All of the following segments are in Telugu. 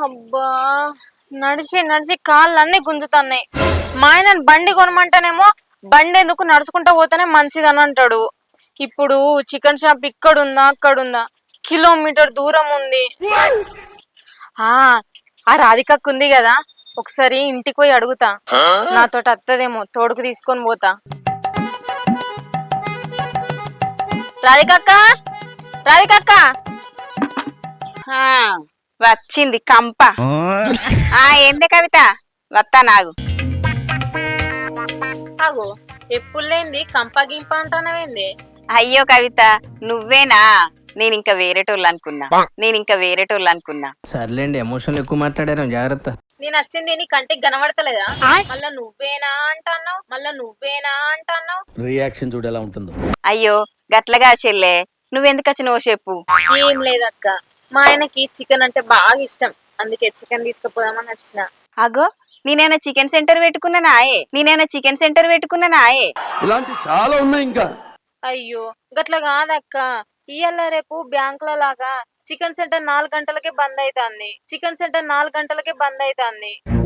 అబ్బా నడిచి నడిచి కాళ్ళన్నీ గుంజుతున్నాయి. మా ఆయన బండి కొనమంటేనేమో బండి ఎందుకు నడుచుకుంటా పోతేనే మంచిదని అంటాడు. ఇప్పుడు చికెన్ షాప్ ఇక్కడుందా అక్కడుందా, కిలోమీటర్ దూరం ఉంది. ఆ రాధికకు ఉంది కదా, ఒకసారి ఇంటికి పోయి అడుగుతా, నాతోటి అత్తదేమో, తోడుకు తీసుకొని పోతా. రాధికక్క, రాధికక్క వచ్చింది కంప. ఏంది కవిత, వత్తా నాగు. అగో ఎప్పుడు లేంది కంప గింప అంటానవేంది? అయ్యో కవిత, నువ్వేనా? నేనింకా వేరేటోళ్ళు అనుకున్నా. సర్లేండి, ఎమోషన్లు ఎక్కువ మాట్లాడారు, జాగ్రత్త. నేను వచ్చింది నీ కంటికి కనబడతలేదా? మళ్ళా నువ్వేనా అంటాన్నావు. రియాక్షన్ చూడు ఎలా ఉంటుందో. అయ్యో గట్లగా చెల్లే, నువ్వెందుకు వచ్చినవో చెప్పు. ఏం లేదక్క, మా ఆయనకి చికెన్ అంటే బాగా ఇష్టం, అందుకే చికెన్ తీసుకుపోదామని వచ్చిన. అగో నేనైనా చికెన్ సెంటర్ పెట్టుకున్నానాయే. ఇలాంటి చాలా ఉన్నాయి ఇంకా. అయ్యో గట్ల కాదక్క, ఇయ్యాల రేపు బ్యాంకుల లాగా చికెన్ సెంటర్ 4 గంటలకే బంద్ అయితాంది.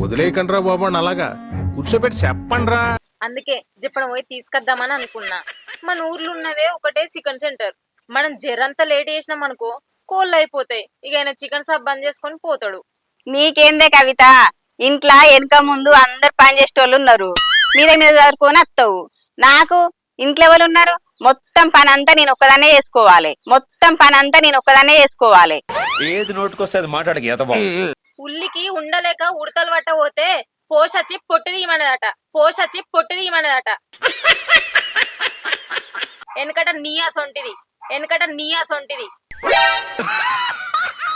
వదిలేయకండ్రా బాబు అలాగా కూర్చోబెట్టి చెప్పండ్రా. అందుకే చెప్పడం పోయి తీసుకొద్దామని అనుకున్నా. మన ఊర్లో ఉన్నదే ఒకటే చికెన్ సెంటర్, మనం జరంతా లేట్ చేసినాం అనుకో కోళ్ళు అయిపోతాయి. ఇక ఆయన చికెన్ షాప్ బంద్ చేసుకొని పోతాడు. నీకేందే కవిత, ఇంట్లో వెనక ముందు అందరు పని చేసేటోళ్ళు ఉన్నారు, మీద చదువుకొని వస్తావు. నాకు ఇంట్లో ఎవరు ఉన్నారు? మొత్తం పని అంతా నేను ఒక్కదాన్నే చేసుకోవాలి. ఏది నోటుకొస్తే మాట్లాడకి ఉల్లికి ఉండలేక ఉడతలు పట్ట పోతే పోషచ్చి పొట్టు తీయమన్నదట. వెనకట నీయా సొంటిది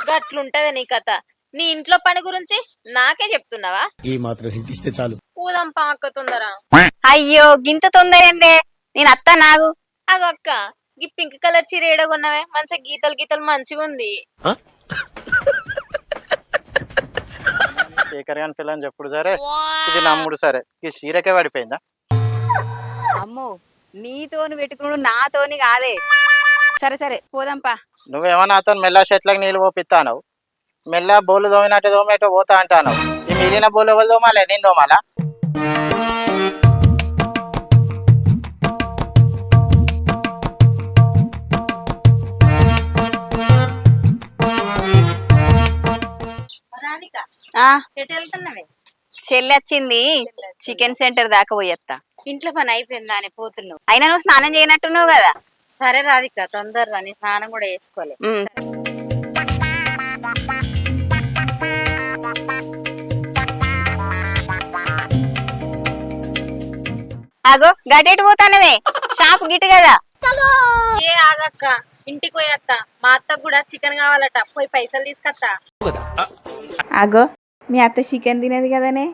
గట్లుంటది నీ కథ. నీ ఇంట్లో పని గురించి నాకే చెప్తున్నావా? ఈ మాత్రం హింటిస్తే చాలు. పూదం పాక తొందర. అయ్యో గింత తొందర ఏందే, నేను అత్తా నాగు. అగో అక్క, ఈ పింక్ కలర్ చీర ఏడగొన్నావే, మంచిగా గీతలు మంచిగా ఉంది. శేఖర్ గాని పిల్లని చెప్పుడు సరే, ఇది నమ్ముడు సరే, ఈ చీరకే పడిపోయిందా? అమ్మో, నీతోని పెట్టుకున్నాడు, నాతోని కాదే. సరే పోదాంపా. నువ్వేమన్నా అతను మెల్ల చెట్లకు నీళ్ళు పోపిస్తావు, మెల్ల బోలు దోమినట్టు దోమేటో పోతా అంటాను. ఈ మిగిలిన బోలు ఎవరు దోమాలే, నేను దోమాలా? చెల్లి వచ్చింది, చికెన్ సెంటర్ దాకా పోయేస్తా. ఇంట్లో పని అయిపోయిందా అని పోతున్నావు? అయినా నువ్వు స్నానం చేయనట్టున్నావు కదా. సరే రాధిక, తొందరగా నీ స్నానం కూడా వేసుకోలే. అగో గటెటు పోతానవే, షాప్ గిట్టు కదా. ఏ ఆగక్క, ఇంటికి పోయేత్తా. మా అత్తకు కూడా చికెన్ కావాలట, పోయి పైసలు తీసుకొస్తా. అగో మీ అత్త చికెన్ తినేది కదనే.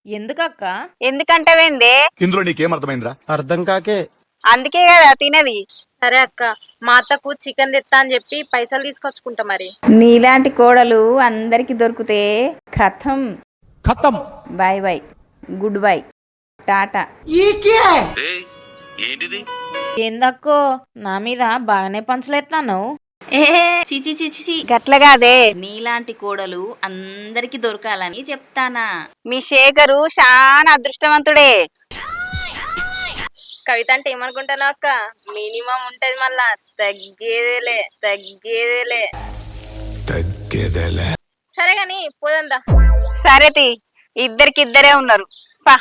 ఎందుకక్క? ఎందుకంటావేందే? ఇందులో నీకేం అర్థమైందిరా? అర్థం కాకే. అందుకే కదా తినది. సరే అక్క, మా అత్తకు చికెన్ తెస్తా అని చెప్పి పైసలు తీసుకొచ్చుకుంటా. మరి నీలాంటి కోడలు అందరికి దొరికితే ఖతం. Bye bye, good bye, tata. ఏందక్కో, నా మీద బాగానే పంచలేస్తున్నావు. చిచి గట్లగాదే, నీలాంటి కోడలు అందరికి దొరకాలని చెప్తానా. మీ శేఖరు చాలా అదృష్టవంతుడే. కవిత అంటే ఏమనుకుంటాను అక్క, మినిమం ఉంటది, మళ్ళా తగ్గేదేలే. సరే గాని పోదందా. సరేతి, ఇద్దరికిద్దరే ఉన్నారు, పా.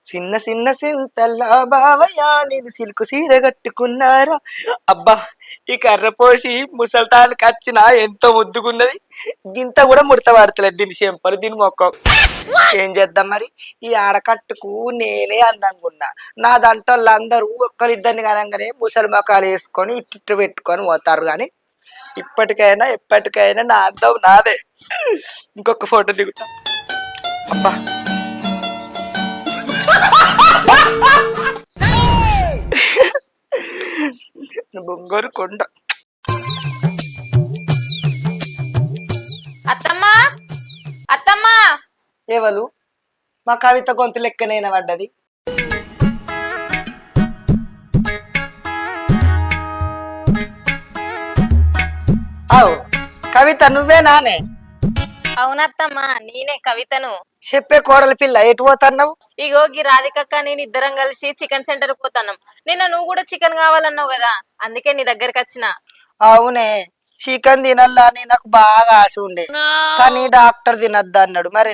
చిన్న చిన్న సింతల్లా బావయ్యా, నేను సిల్కు సీర కట్టుకున్నారా. అబ్బా, ఈ కర్ర పోసి ముసల్తానికి వచ్చిన ఎంతో ముద్దుకున్నది. గింత కూడా ముడత పడతలేదు దీని చెంపలు, దీని మొక్క. ఏం చేద్దాం మరి, ఈ ఆడకట్టుకు నేనే అందంగా ఉన్నా. నా దాంట్లో అందరూ ఒక్కరిద్దరిని కనంగానే ముసలి మొక్కలు వేసుకొని ఇట్టు పెట్టుకొని పోతారు. కానీ ఇప్పటికైనా ఎప్పటికైనా నా అందం నాదే. ఇంకొక ఫోటో దిగుతా. అబ్బా, బొంగోరు కొండ. అత్తమ్మా ఎవరు మా కవిత గొంతు లెక్కనైనా పడ్డది. అవు కవిత నువ్వే నానే? అవునత్తమ్మా, నేనే కవితను. చెప్పే కోడల పిల్ల ఎటు పోతున్నావు? ఇగో గీ రాధికక్క నేను ఇద్దరం కలిసి చికెన్ సెంటర్ పోతున్నాం. నిన్న నువ్వు కూడా చికెన్ కావాలన్నావు కదా, అందుకే నీ దగ్గరికి వచ్చిన. అవునే, చికెన్ తినల్లా అని నాకు బాగా ఆశ ఉండే, కానీ డాక్టర్ తినద్దు అన్నాడు. మరి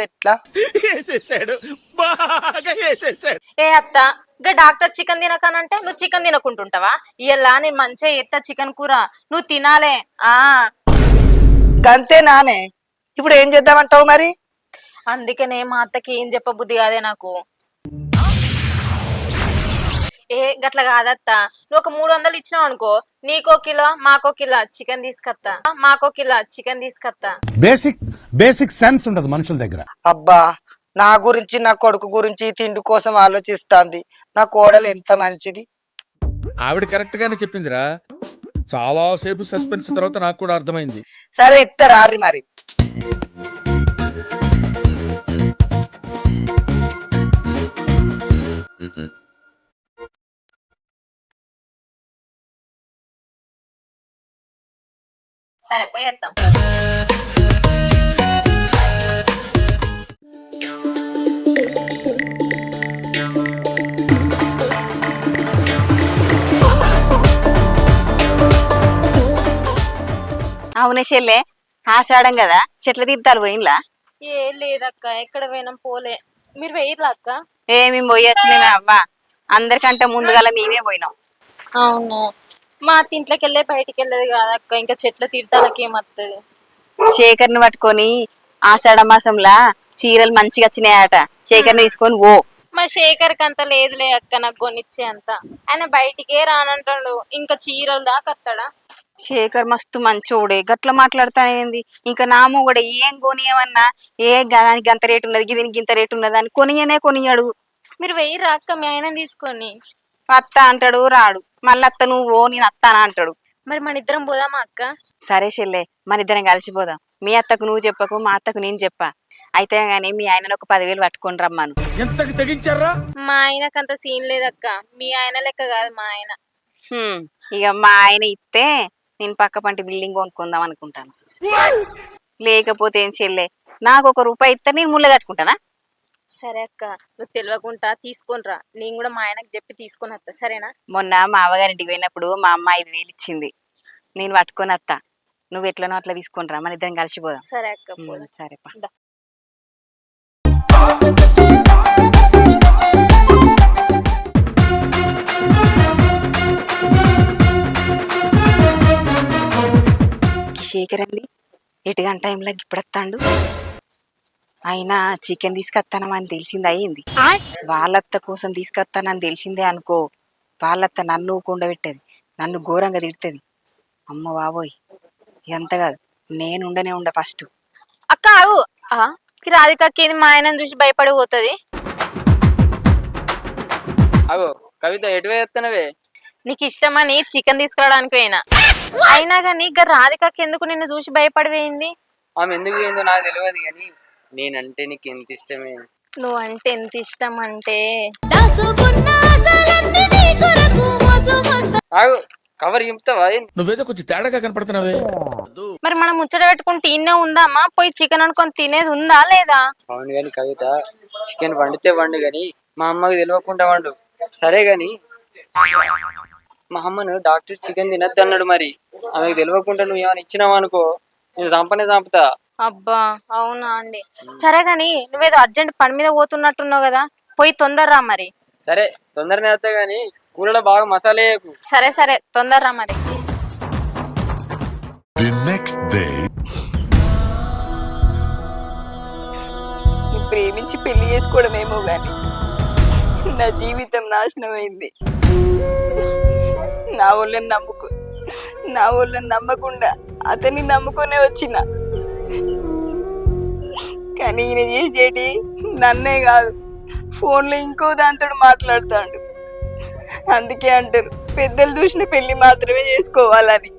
ఎట్లా? వేసేసాడు, బాగా వేసేసాడు. ఏ అత్త, గా డాక్టర్ చికెన్ తినకనంటే నువ్వు చికెన్ తినకుంటుంటావా? ఇలా నేను మంచిగా ఎత్తా చికెన్ కూర, నువ్వు తినాలే. గంతే నానే, ఇప్పుడు ఏం చేద్దామంటావు మరి? అందుకనే మా అత్తకి ఏం చెప్పబుద్ధి కాదే నాకు. ఏ గట్ల కాదత్త, నువ్వు ఒక 300 ఇచ్చినావు అనుకో, నీకో కిలో మాకో కిలో చికెన్ తీసుకొస్తా. బేసిక్ సెన్స్ ఉండదు మనుషుల దగ్గర. అబ్బా, నా గురించి నా కొడుకు గురించి తిండి కోసం ఆలోచిస్తాంది. నా కోడలు ఎంత మంచిది. ఆవిడ కరెక్ట్ గానే చెప్పిందిరా. చాలా సేపు సస్పెన్స్ తర్వాత నాకు కూడా అర్థమైంది. సరే ఇస్తారా మరి. సరే పోయేద్దాం. అవునే చెల్లె, ఆషాఢం కదా, చెట్ల తీర్థాలు పోయిన్లా? ఏ లేదక్క, ఎక్కడ పోయినాం పోలే. మీరు వెయ్యిర్లా అక్క? మేము పోయి వచ్చినామే అవ్వా, అందరికంటే ముందుగాల మేమే పోయినాం. అవును, మా ఇంట్లోకి వెళ్ళే బయటికి వెళ్ళేది కాదక్క, ఇంకా చెట్ల తీర్థాలకి ఏమత్తది. శేఖర్ని పట్టుకొని ఆషాఢ మాసంలా చీరలు మంచిగా వచ్చినాయట, శేఖర్ని తీసుకొని ఓ. మా శేఖర్కి అంత లేదులే అక్క, నాకు కొనిచ్చే అంత. ఆయన బయటికే రానంటాడు, ఇంకా చీరలు దాకా వస్తాడా? శేఖర్ మస్తు మంచోడే, గట్ల మాట్లాడతానేంది. ఇంకా నామో కూడా ఏం కొనియమన్నా, దానికి గంత రేటు ఉన్నది, దీనికి ఇంత రేటు ఉన్నది అని కొనియాడు. మీరు వెయ్యిర్రా అక్క మీ ఆయన తీసుకొని? అత్త అంటాడు, రాడు. మళ్ళీ అత్త నువ్వు ఓ, నేను అత్తానా అంటాడు. మరి మన ఇద్దరం పోదామా అక్క? సరే చెల్లె, మన ఇద్దరం కలిసిపోదాం. మీ అత్తకు నువ్వు చెప్పకు, మా అత్తకు నేను చెప్పా. అయితే గానీ మీ ఆయన ఒక 10,000 పట్టుకొని రమ్మాను. ఎంతకి తెగించారా? మా ఆయనకు అంత సీన్ లేదక్క, మీ ఆయన లెక్క కాదు మా ఆయన. ఇక మా ఆయన ఇస్తే నేను పక్క పంటి బిల్డింగ్ కొనుక్కుందాం అనుకుంటాను. లేకపోతే ఏం చెల్లె, నాకు ₹1 ఇస్తే నేను ముళ్ళ కట్టుకుంటానా? సరే అక్క, నువ్వు తెలియకుండా తీసుకొని రా, నేను కూడా మా ఆయనకు చెప్పి తీసుకొని వస్తా, సరేనా? మొన్న మా అవ్వగారింటికి పోయినప్పుడు మా అమ్మ 5,000 ఇచ్చింది, నేను పట్టుకొని వస్తా. నువ్వు ఎట్లనో అట్లా తీసుకొని రా, మన ఇద్దరం కలిసిపోదాం. సరే అక్క, సరేపా. శేఖర్ అండి ఎటు గంట టైంలో ఇప్పుడు వస్తాడు. అయినా చికెన్ తీసుకొస్తానని తెలిసింది అయ్యింది, వాళ్ళత్త కోసం తీసుకొస్తానని తెలిసిందే అనుకో, వాళ్ళత్త నన్ను కుండబెట్టేది, నన్ను ఘోరంగా తిడుతుంది. అమ్మ బాబోయ్, ఇదంతా కాదు, నేను ఉండనే ఉండ ఫస్ట్. అక్క ఆగు, రాధికకి ఇది మా ఆయనను చూసి భయపడి పోతుంది. అగో కవిత, ఎటు వేస్తున్నావే? నీకు ఇష్టమని చికెన్ తీసుకురావడానికి పోయినా, అయినా కానీ ఇక రాధికకి ఎందుకు నిన్ను చూసి భయపడి పోయింది? ఆమె ఎందుకు ఏందో నాకు తెలియదు, కానీ నేనంటే నీకు ఎంత ఇష్టమే. నువ్వంటే ఎంత ఇష్టం అంటే ఆగు, కవర్ ఇంపుతావా? నువ్వేదో కొంచెం తేడాగా కనపడుతున్నావే. మరి మనం ముచ్చట పెట్టుకుని తినే ఉందామా, పోయి చికెన్ అనుకొని తినేది ఉందా లేదా? అవును కానీ కవిత, చికెన్ వండితే వండు కానీ మా అమ్మకి తెలియకుండా వండు, సరే గాని. మా అమ్మను డాక్టర్ చికెన్ తినద్దు అన్నాడు, మరి ఆమెకు తెలియకుండా నువ్వు ఏమైనా ఇచ్చినావు అనుకో, నేను చంపుతా. అబ్బా అవునా అండి, సరే గాని నువ్వేదో అర్జెంట్ పని మీద పోతున్నట్టున్నావు కదా, పోయి తొందరరా మరి. సరే తొందరనే వస్తా గానీ కూరలో బాగా మసాలా వేయకు. సరే తొందరరా మరి. ప్రేమించి పెళ్లి చేసుకోవడమేమో గాని నా జీవితం నాశనమైంది. నా వాళ్ళని నమ్మకుండా అతన్ని నమ్ముకునే వచ్చిన, కానీ ఈయన చేసేటి నన్నే కాదు, ఫోన్లో ఇంకో దాంతో మాట్లాడుతాడు. అందుకే అంటారు పెద్దలు చూసిన పెళ్లి మాత్రమే చేసుకోవాలని.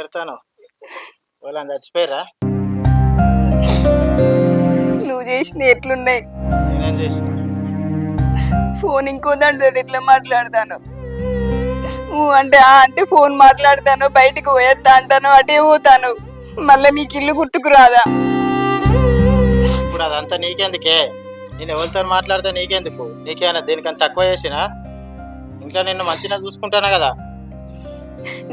ఏడతాను వాళ్ళని చచ్చిపోయారా? నువ్వు చేసిన ఎట్లున్నాయి? నేనేం చేసిన? ఫోన్ ఇంకో దాంతో ఎట్లా మాట్లాడతాను? నువ్వు అంటే అంటే ఫోన్ మాట్లాడతాను, బయటికి పోయేస్తా అంటాను, అటే పోతాను, మళ్ళీ నీకు ఇల్లు గుర్తుకు రాదా? ఇప్పుడు అదంతా నీకెందుకే? నేను ఎవరితో మాట్లాడితే నీకెందుకు? నీకేనా దేనికన్నా తక్కువ చేసినా? ఇంట్లో నిన్ను మంచిగా చూసుకుంటానా కదా.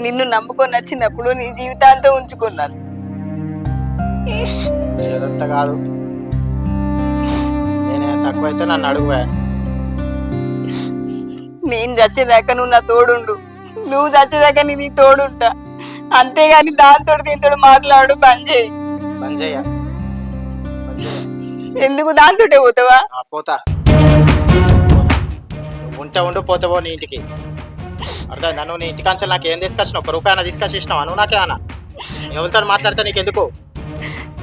నిన్ను నమ్ముకొని వచ్చినప్పుడు నీ జీవితాంతం ఉంచుకున్నాను. ఏదంతా కాదు, నేనేం తక్కువ అయితే నన్ను అడుగువా. నేను చచ్చేదాకా నువ్వు నా తోడుండు, నువ్వు చచ్చేదాకా నేను నీ తోడుంటా. అంతేగాని దాంతో దీంతో మాట్లాడు బంద్ చేయి. పని చెయ్య. ఎందుకు దాంతోటే పోతావా? పోతా. నువ్వు ఉంటే ఉండు, పోతావో నీ ఇంటికి. అర్థం? నువ్వు నీ ఇంటికి అంచెలు నాకు ఏం తీసుకొచ్చినావు? 1 రూపాయి తీసుకొచ్చి ఇచ్చినావా నువ్వు? నాకేమన్నా ఎవరితో మాట్లాడితే నీకు ఎందుకు?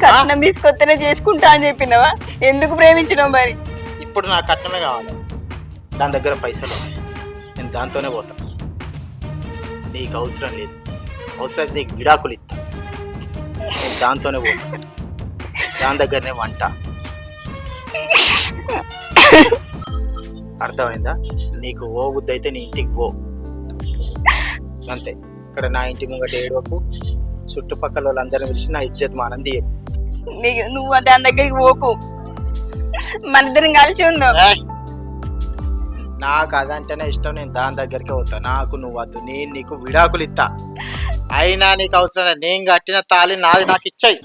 కట్నం తీసుకొస్తేనే చేసుకుంటా అని చెప్పినావా? ఎందుకు ప్రేమించినావు మరి? ఇప్పుడు నాకు కట్నమే కావాలి. దాని దగ్గర పైసలు ఉన్నాయి, నేను దాంతోనే పోతా. నీకు అవసరం లేదు, అవసరం అయితే నీకు విడాకులు ఇస్తా, నేను దాంతోనే పోతా. దాని దగ్గరనే వంట. అర్థమైందా? నీకు ఓ బుద్ధి అయితే నీ ఇంటికి పో, అంతే. ఇక్కడ నా ఇంటి ముంగట ఏడవకు, చుట్టుపక్కల వాళ్ళందరినీ పిలిచి నా ఇజ్జత్ మానం తీయకు. నువ్వు దాని దగ్గరికి పోకు, మన ఇద్దరం కలిసి ఉందాం. నాకు అదంటేనే ఇష్టం, నేను దాని దగ్గరికి పోతా. నాకు నువ్వు వద్దు, నేను నీకు విడాకులు ఇస్తా. అయినా నీకు అవసరం లేదు, నేను కట్టిన తాళి నాది, నాకు ఇచ్చాయి.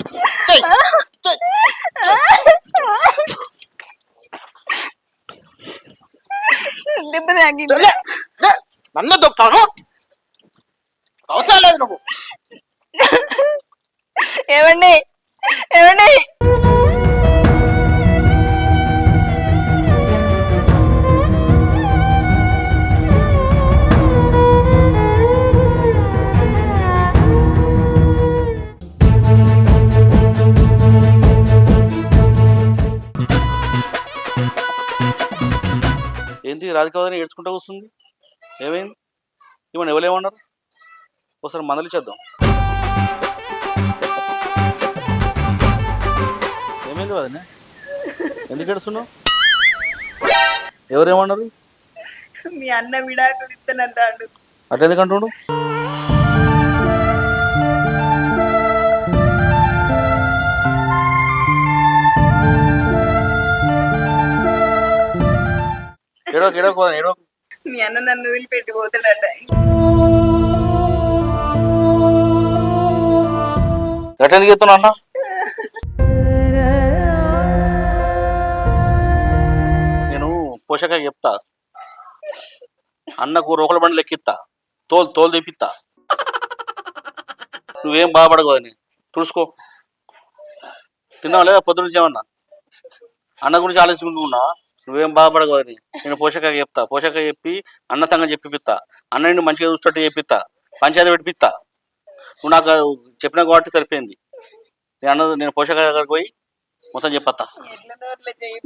దెబ్బ తాకింది. నన్ను దొక్కాను, అవసరం లేదు నువ్వు. ఏమండి ఏమండి? ఏంటి రాధికావదని ఏడ్చుకుంటూ వస్తుంది? ఏమైంది? ఇవన్నీ ఎవరేమన్నారు? ఒకసారి మందలిచేద్దాం. ఏమైంది వదనే? ఎందుకు ఏడుస్తున్నావు? ఎవరేమన్నారు? మీ అన్న విడాకులు ఇస్తానంటాడు. అట్లా ఎందుకు అంటుండు? ఏడోకు ఏడోకు. మీ అన్న నన్ను వదిలిపెట్టి పోతాడట. ఎట్లా ఎందుకు చెప్తున్నా అన్న? నేను పోషక చెప్తా, అన్నకు రోకల బండి లెక్కిస్తా, తోలు తెప్పిస్తా. నువ్వేం బాధపడకు అని తుడుచుకో. తిన్నావా లేదా? పొద్దున్న నుంచి ఏమన్నా అన్న గురించి ఆలోచించుకుంటున్నావా? నువ్వేం బాధపడకు అని నేను పోషక చెప్తా. పోషక చెప్పి అన్న సంగం చెప్పిపిస్తా. అన్న నిన్ను మంచిగా చూసేటట్టు చెప్పిస్తా, పంచాయతీ పెట్టిపిస్తా. నువ్వు నాకు చెప్పిన కాబట్టి సరిపోయింది. నేను పోషక దగ్గరకు పోయి మొత్తం చెప్పత్తా.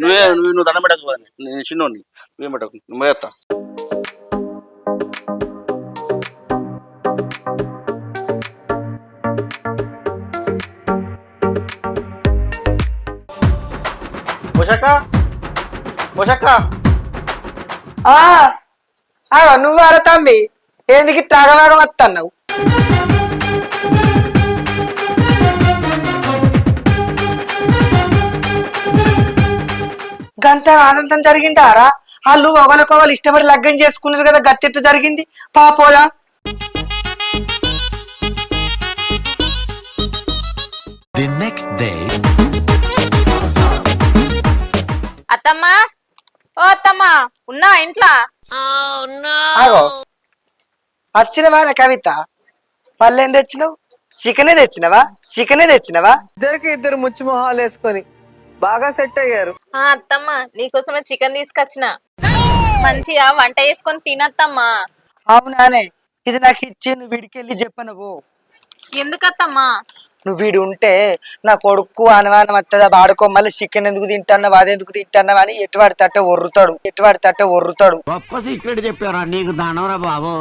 నువ్వు దండం పెట్టకు, నేను చిన్నోడిని, నువ్వేం పెట్టకు, నువ్వు వేస్తా. పోషక పోషక, నువ్వు అర తమ్మి, ఎందుకు తాగవాగం వస్తున్నావు? గంత ఆనందం జరిగిందారా? వాళ్ళు ఒకరికొకరు ఇష్టపడి లగ్గం చేసుకున్నారు కదా, గట్టెట్ట జరిగింది పాపోదా? అత్తమ్మా, ఓ అత్తమ్మా, ఉన్నా ఇంట్లో? ఆగో వచ్చినవా కవిత? పళ్ళేం తెచ్చినావు? చికెనే తెచ్చినవా? ఇద్దరికి ఇద్దరు ముచ్చు మొహాలు వేసుకొని బాగా సెట్ అయ్యారు. అత్తమ్మా, నీకోసమే చికెన్ తీసుకొచ్చిన, మంచిగా వంట చేసుకొని తినత్తమ్మా. అవునానే, ఇది నాకు ఇచ్చి నువ్వు విడికెళ్ళి చెప్పనవు. ఎందుకత్తమ్మా? నువ్వు వీడు ఉంటే నా కొడుకు అనుమానం వస్తుందా వాడుకో మళ్ళీ చికెన్ ఎందుకు తింటున్నావు అదెందుకు తింటున్నావు అని ఎటువాడి తట్టే ఒర్రుతాడు గొప్ప సీక్రెట్ చెప్పారా నీకు దానవరా బాబు.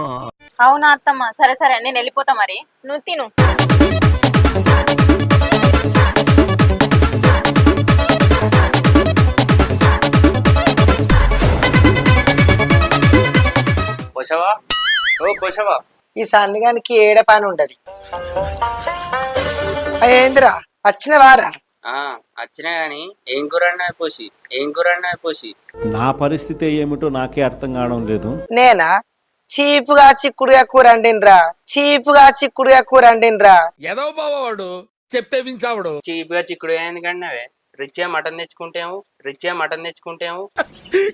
అవునా అత్తమ్మ, సరే సరే నేను వెళ్ళిపోతా, మరి నువ్వు తిను. పోషవా ఓ పోషవా, ఈ సన్నిగానికి ఏడ పని ఉండదు. ఏందిరా వచ్చిన వారా? వచ్చినా గాని ఏం కూర అన్నా పోసి. నా పరిస్థితి ఏమిటో నాకే అర్థం కావడం లేదు. నేనా చీపుగా చిక్కుడుగా కూర వండినరా. ఏదో బావాడు చెప్తే వించావుడు. చీప్గా చిక్కుడు ఎందుకన్నావే? రిచ్గా మటన్ తెచ్చుకుంటేము.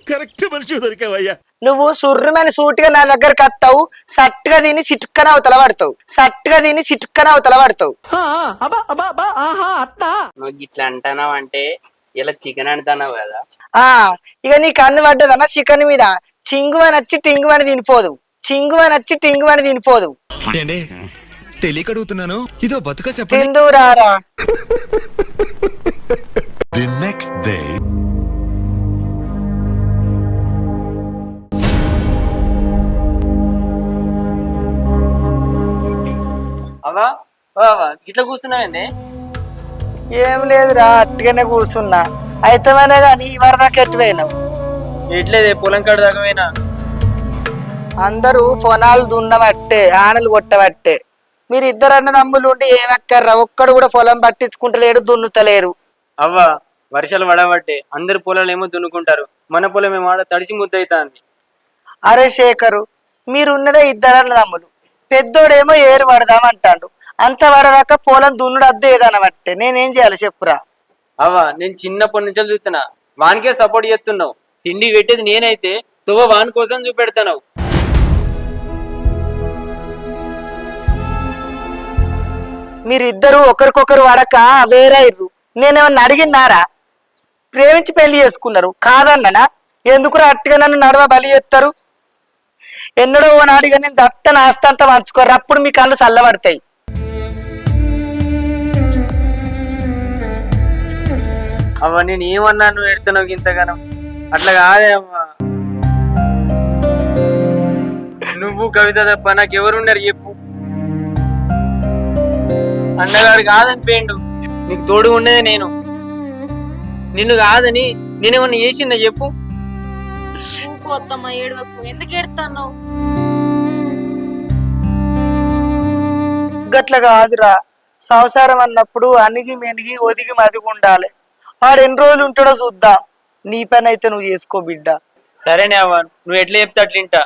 కరెక్ట్ మనిషి దొరికావయ్యా. నువ్వు సుర్రమని సూటిగా నా దగ్గరకు వస్తావు, సట్టుగా దీన్ని చిటుక్కన అవతల పడతావు. నువ్వు ఇట్లా అంటున్నావు అంటే ఇలా చికెన్ అంటున్నావు కదా. ఇక నీ కన్ను పడ్డదన్న చికెన్ మీద చింగువని వచ్చి టింగువని తినిపోదు. తెలియకడుగుతున్నాను, ఇదో బతుక తిందురారా. The next day. అవా ఇట్లా కూర్చున్నావండి? ఏం లేదురా, అట్టుగానే కూర్చున్నా. అయితేనే గాని వరదాకా ఎట్టుపోయినావు. ఎట్లేదే పొలం కాడు దాకా పోయినా. అందరూ పొలాలు దున్నబట్టే, ఆనలు కొట్టబట్టే. మీరు ఇద్దరు అన్నదమ్ములు ఉండి ఏమెక్కర్రా? ఒక్కడు కూడా పొలం పట్టించుకుంటలేరు, దున్నుతలేరు. అవ్వా వర్షాలు పడబట్టే అందరు పొలాలు ఏమో దున్నుకుంటారు, మన పొలం ఏమో ఆడ తడిసి ముద్దయితాంది. అరే శేఖరు, మీరున్నదే ఇద్దరు అన్నదమ్ములు. పెద్దోడేమో ఏరు పడదామంటాడు. అంత పడదాకా పొలం దున్నుడు అద్దు ఏదనబట్టే. నేనేం చేయాలి చెప్పురా? అవ్వా నేను చిన్నప్పటి నుంచి చూస్తున్నా, వానికే సపోర్ట్ చేస్తున్నావు. తిండి పెట్టేది నేనైతే తువ్వ వాని కోసం చూపెడతావు. మీరిద్దరు ఒకరికొకరు వడక వేరైర్రు. నేనేమన్నా అడిగినారా? ప్రేమించి పెళ్లి చేసుకున్నారు కాదన్ననా? ఎందుకురా అట్టుగా నన్ను నడవ బలి చేస్తారు? ఎన్నడో ఓ నాడిగా నేను దత్త నాస్తంతా పంచుకోరు, అప్పుడు మీ కళ్ళు చల్లబడతాయి. అవ్వ నేను ఏమన్నా నువ్వు ఎడుతున్నావు ఇంతగానం? అట్లా కాదే అవ్వా, నువ్వు కవిత తప్ప నాకెవరున్నారు చెప్పు? అన్నగారు కాదని పేండు, నీకు తోడు ఉండేది నేను. నిన్ను కాదని నేనేమన్నా చేసిందా చెప్పు? అత్తమ్మ ఏడవకు, ఎందుకు ఏడుతున్నావు? గట్ల కాదురా, సంసారం అన్నప్పుడు అణిగి మెనిగి ఒదిగి మదిగి ఉండాలి. వాడు ఎన్ని రోజులు ఉంటాడో చూద్దాం. నీ పని అయితే నువ్వు చేసుకో బిడ్డ. సరేనే అవ్వ, నువ్వు ఎట్లా చెప్తే అట్లా వింటా.